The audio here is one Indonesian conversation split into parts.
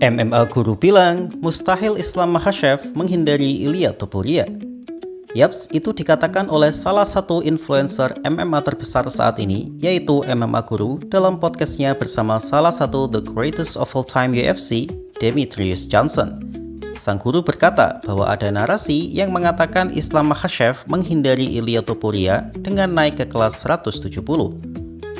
MMA Guru bilang, mustahil Islam Makhachev menghindari Ilia Topuria. Yaps, itu dikatakan oleh salah satu influencer MMA terbesar saat ini, yaitu MMA Guru, dalam podcastnya bersama salah satu The Greatest of All Time UFC, Demetrius Johnson. Sang guru berkata bahwa ada narasi yang mengatakan Islam Makhachev menghindari Ilia Topuria dengan naik ke kelas 170.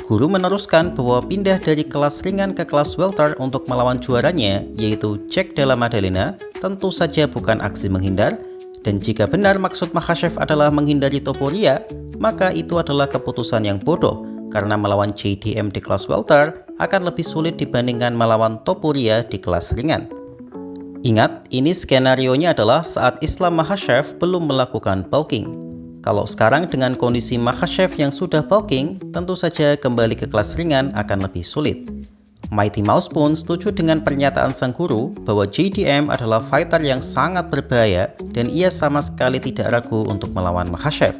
Guru meneruskan bahwa pindah dari kelas ringan ke kelas welter untuk melawan juaranya, yaitu Jack Della Maddalena, tentu saja bukan aksi menghindar, dan jika benar maksud Makhachev adalah menghindari Topuria, maka itu adalah keputusan yang bodoh, karena melawan JDM di kelas welter akan lebih sulit dibandingkan melawan Topuria di kelas ringan. Ingat, ini skenarionya adalah saat Islam Makhachev belum melakukan bulking. Kalau sekarang dengan kondisi Makhachev yang sudah bulking, tentu saja kembali ke kelas ringan akan lebih sulit. Mighty Mouse pun setuju dengan pernyataan sang guru bahwa JDM adalah fighter yang sangat berbahaya dan ia sama sekali tidak ragu untuk melawan Makhachev.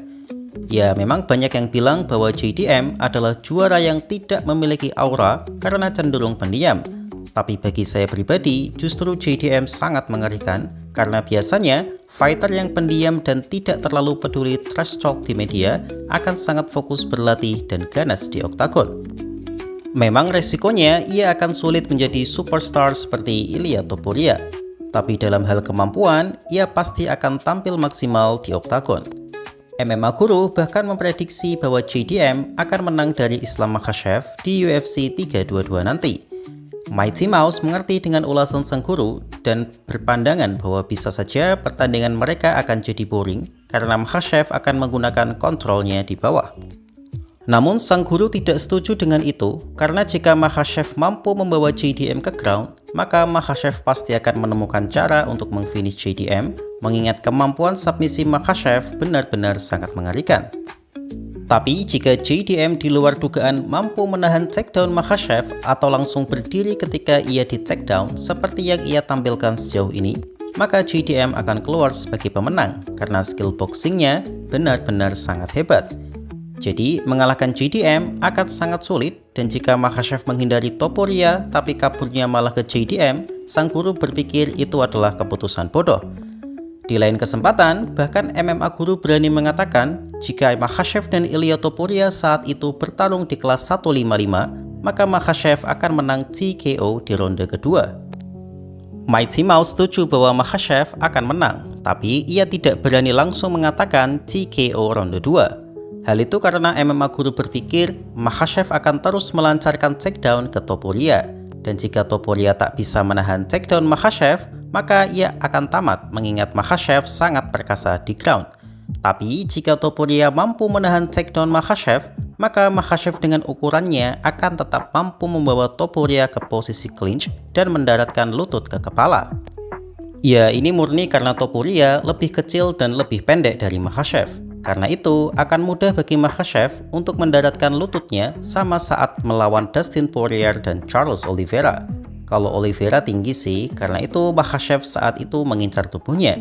Ya, memang banyak yang bilang bahwa JDM adalah juara yang tidak memiliki aura karena cenderung pendiam. Tapi bagi saya pribadi, justru JDM sangat mengerikan karena biasanya fighter yang pendiam dan tidak terlalu peduli trash talk di media akan sangat fokus berlatih dan ganas di oktagon. Memang resikonya ia akan sulit menjadi superstar seperti Ilia Topuria, tapi dalam hal kemampuan, ia pasti akan tampil maksimal di oktagon. MMA Guru bahkan memprediksi bahwa JDM akan menang dari Islam Makhachev di UFC 322 nanti. Mighty Mouse mengerti dengan ulasan sang guru dan berpandangan bahwa bisa saja pertandingan mereka akan jadi boring karena Makhachev akan menggunakan kontrolnya di bawah. Namun sang guru tidak setuju dengan itu karena jika Makhachev mampu membawa JDM ke ground, maka Makhachev pasti akan menemukan cara untuk memfinish JDM, mengingat kemampuan submisi Makhachev benar-benar sangat mengerikan. Tapi jika JDM di luar dugaan mampu menahan takedown Makhachev atau langsung berdiri ketika ia di takedown seperti yang ia tampilkan sejauh ini, maka JDM akan keluar sebagai pemenang karena skill boxingnya benar-benar sangat hebat. Jadi mengalahkan JDM akan sangat sulit, dan jika Makhachev menghindari Topuria tapi kaburnya malah ke JDM, sang guru berpikir itu adalah keputusan bodoh. Di lain kesempatan, bahkan MMA Guru berani mengatakan jika Makhachev dan Ilia Topuria saat itu bertarung di kelas 155, maka Makhachev akan menang TKO di ronde kedua. Mighty Mouse setuju bahwa Makhachev akan menang, tapi ia tidak berani langsung mengatakan TKO ronde 2. Hal itu karena MMA Guru berpikir Makhachev akan terus melancarkan takedown ke Topuria, dan jika Topuria tak bisa menahan takedown Makhachev, maka ia akan tamat mengingat Makhachev sangat perkasa di ground. Tapi jika Topuria mampu menahan takedown Makhachev, maka Makhachev dengan ukurannya akan tetap mampu membawa Topuria ke posisi clinch dan mendaratkan lutut ke kepala. Ya, ini murni karena Topuria lebih kecil dan lebih pendek dari Makhachev. Karena itu, akan mudah bagi Makhachev untuk mendaratkan lututnya sama saat melawan Dustin Poirier dan Charles Oliveira. Kalau Oliveira tinggi sih, karena itu Makhachev saat itu mengincar tubuhnya.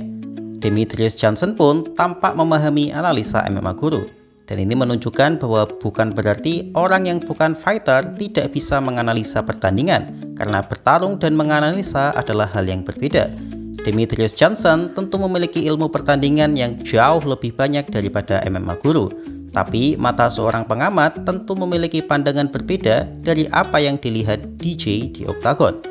Demetrius Johnson pun tampak memahami analisa MMA Guru. Dan ini menunjukkan bahwa bukan berarti orang yang bukan fighter tidak bisa menganalisa pertandingan, karena bertarung dan menganalisa adalah hal yang berbeda. Demetrius Johnson tentu memiliki ilmu pertandingan yang jauh lebih banyak daripada MMA Guru. Tapi mata seorang pengamat tentu memiliki pandangan berbeda dari apa yang dilihat DJ di oktagon.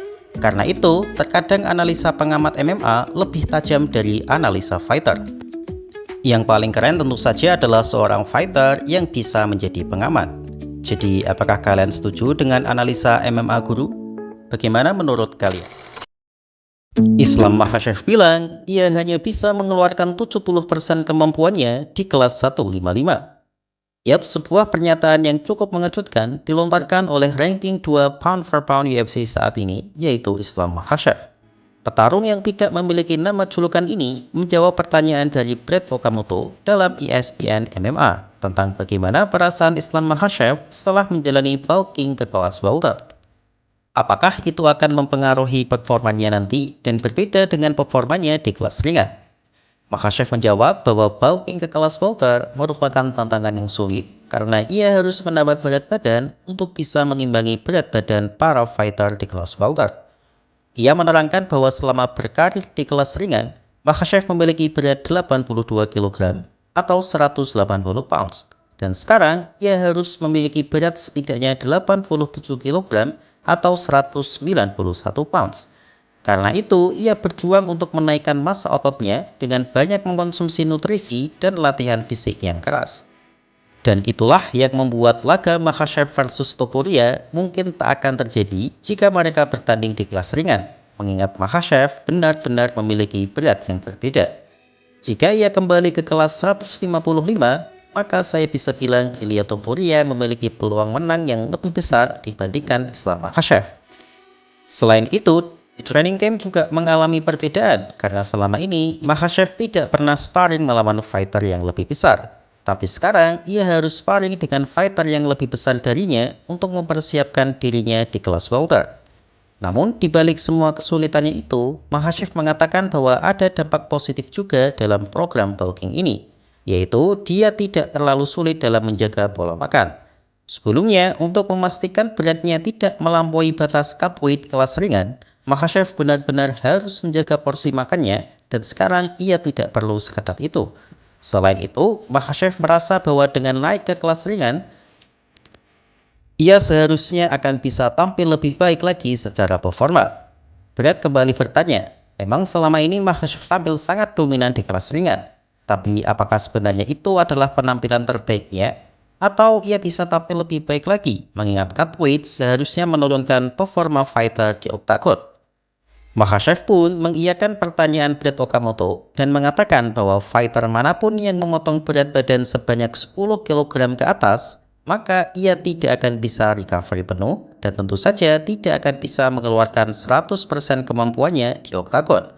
Karena itu, terkadang analisa pengamat MMA lebih tajam dari analisa fighter. Yang paling keren tentu saja adalah seorang fighter yang bisa menjadi pengamat. Jadi, apakah kalian setuju dengan analisa MMA Guru? Bagaimana menurut kalian? Islam Makhachev bilang ia hanya bisa mengeluarkan 70% kemampuannya di kelas 155. Yap, sebuah pernyataan yang cukup mengejutkan dilontarkan oleh ranking 2 pound for pound UFC saat ini, yaitu Islam Makhachev. Petarung yang tidak memiliki nama julukan ini menjawab pertanyaan dari Brett Okamoto dalam ESPN MMA tentang bagaimana perasaan Islam Makhachev setelah menjalani bulking ke kelas welter. Apakah itu akan mempengaruhi performanya nanti dan berbeda dengan performanya di kelas ringan? Makhachev menjawab bahwa bulking ke kelas welter merupakan tantangan yang sulit karena ia harus menambah berat badan untuk bisa mengimbangi berat badan para fighter di kelas welter. Ia menerangkan bahwa selama berkarir di kelas ringan, Makhachev memiliki berat 82 kg atau 180 pounds. Dan sekarang, ia harus memiliki berat setidaknya 87 kg atau 191 pounds. Karena itu, ia berjuang untuk menaikkan massa ototnya dengan banyak mengkonsumsi nutrisi dan latihan fisik yang keras. Dan itulah yang membuat laga Makhachev versus Topuria mungkin tak akan terjadi jika mereka bertanding di kelas ringan, mengingat Makhachev benar-benar memiliki berat yang berbeda. Jika ia kembali ke kelas 155, maka saya bisa bilang Ilia Topuria memiliki peluang menang yang lebih besar dibandingkan Islam Makhachev. Selain itu, di training camp juga mengalami perbedaan karena selama ini Makhachev tidak pernah sparring melawan fighter yang lebih besar. Tapi sekarang ia harus sparring dengan fighter yang lebih besar darinya untuk mempersiapkan dirinya di kelas welter. Namun di balik semua kesulitannya itu, Makhachev mengatakan bahwa ada dampak positif juga dalam program bulking ini, yaitu dia tidak terlalu sulit dalam menjaga pola makan. Sebelumnya, untuk memastikan beratnya tidak melampaui batas cut weight kelas ringan, Makhachev benar-benar harus menjaga porsi makannya, dan sekarang ia tidak perlu seketat itu. Selain itu, Makhachev merasa bahwa dengan naik ke kelas ringan, ia seharusnya akan bisa tampil lebih baik lagi secara performa. Brad kembali bertanya, memang selama ini Makhachev tampil sangat dominan di kelas ringan, tapi apakah sebenarnya itu adalah penampilan terbaiknya? Atau ia bisa tampil lebih baik lagi, mengingat cut weight seharusnya menurunkan performa fighter di oktagon? Makhachev pun mengiyakan pertanyaan Brad Okamoto dan mengatakan bahwa fighter manapun yang memotong berat badan sebanyak 10 kg ke atas, maka ia tidak akan bisa recovery penuh dan tentu saja tidak akan bisa mengeluarkan 100% kemampuannya di oktagon.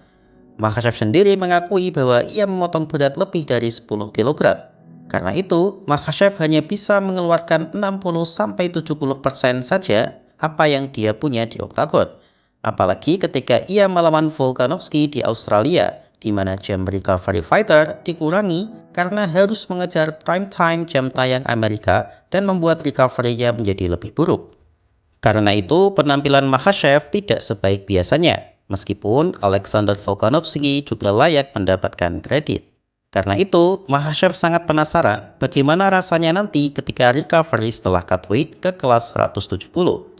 Makhachev sendiri mengakui bahwa ia memotong berat lebih dari 10 kg. Karena itu, Makhachev hanya bisa mengeluarkan 60-70% saja apa yang dia punya di oktagon. Apalagi ketika ia melawan Volkanovski di Australia, di mana jam recovery fighter dikurangi karena harus mengejar prime time jam tayang Amerika dan membuat recovery-nya menjadi lebih buruk. Karena itu, penampilan Makhachev tidak sebaik biasanya, meskipun Alexander Volkanovski juga layak mendapatkan kredit. Karena itu, Makhachev sangat penasaran bagaimana rasanya nanti ketika recovery setelah cut weight ke kelas 170,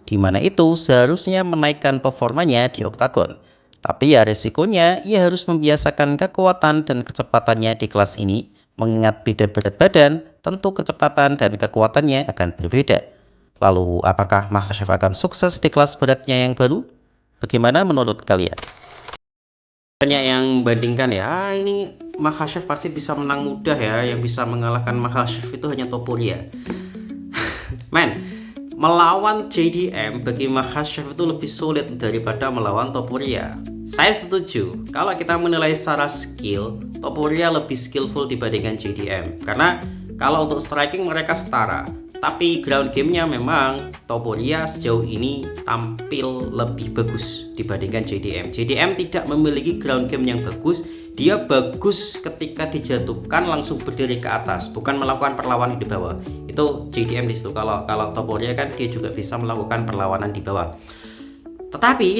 di mana itu seharusnya menaikkan performanya di oktagon. Tapi ya resikonya, ia harus membiasakan kekuatan dan kecepatannya di kelas ini, mengingat beda berat badan, tentu kecepatan dan kekuatannya akan berbeda. Lalu, apakah Makhachev akan sukses di kelas beratnya yang baru? Bagaimana menurut kalian? Banyak yang bandingkan ya, ini Makhachev pasti bisa menang mudah ya, yang bisa mengalahkan Makhachev itu hanya Topuria. Men, melawan JDM bagi Makhachev itu lebih sulit daripada melawan Topuria. Saya setuju, kalau kita menilai secara skill, Topuria lebih skillful dibandingkan JDM. Karena kalau untuk striking mereka setara, tapi ground gamenya memang Topuria sejauh ini tampil lebih bagus dibandingkan JDM. JDM tidak memiliki ground game yang bagus. Dia bagus ketika dijatuhkan langsung berdiri ke atas, bukan melakukan perlawanan di bawah. Itu JDM di situ. Kalau Topuria kan dia juga bisa melakukan perlawanan di bawah. Tetapi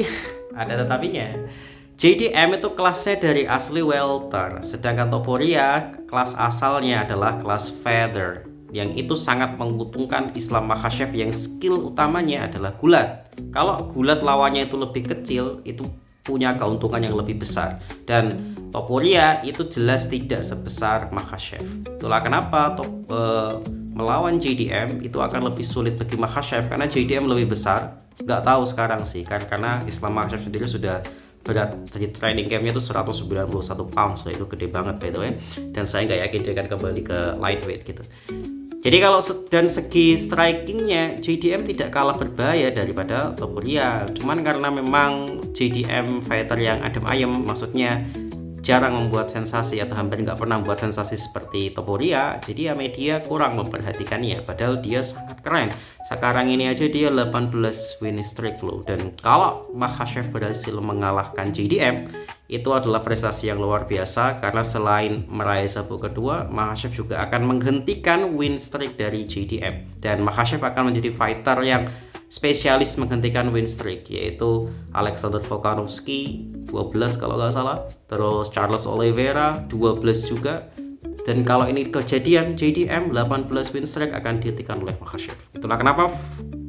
ada tetapinya. JDM itu kelasnya dari asli welter, sedangkan Topuria kelas asalnya adalah kelas feather, yang itu sangat menguntungkan Islam Makhachev yang skill utamanya adalah gulat. Kalau gulat lawannya itu lebih kecil, itu punya keuntungan yang lebih besar. Dan Topuria itu jelas tidak sebesar Makhachev. Itulah kenapa melawan JDM itu akan lebih sulit bagi Makhachev, karena JDM lebih besar. Nggak tahu sekarang sih kan, karena Islam Makhachev sendiri sudah berat dari training campnya itu 191 pounds, itu gede banget by the way. Dan saya nggak yakin dia akan kembali ke lightweight gitu. Jadi kalau dan segi strikingnya JDM tidak kalah berbahaya daripada Topuria. Cuman karena memang JDM fighter yang adem ayem, maksudnya jarang membuat sensasi atau hampir nggak pernah membuat sensasi seperti Topuria, jadi ya media kurang memperhatikannya. Padahal dia sangat keren. Sekarang ini aja dia 18 win streak loh. Dan kalau Makhachev berhasil mengalahkan JDM, itu adalah prestasi yang luar biasa, karena selain meraih sabuk kedua, Makhachev juga akan menghentikan win streak dari JDM. Dan Makhachev akan menjadi fighter yang spesialis menghentikan win streak, yaitu Alexander Volkanovski 12 kalau nggak salah, terus Charles Oliveira 12 juga. Dan kalau ini kejadian JDM 18 win streak akan dihentikan oleh Makhachev. Itulah kenapa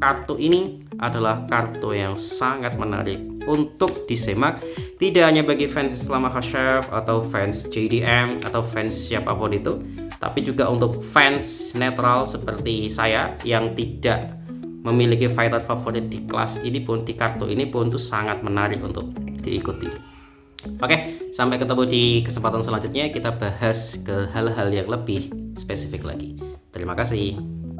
kartu ini adalah kartu yang sangat menarik untuk disimak, tidak hanya bagi fans Islam Makhachev atau fans JDM atau fans siapapun itu, tapi juga untuk fans netral seperti saya yang tidak memiliki fighter favorit di kelas ini pun, di kartu ini pun itu sangat menarik untuk diikuti. Oke, sampai ketemu di kesempatan selanjutnya, kita bahas ke hal-hal yang lebih spesifik lagi. Terima kasih.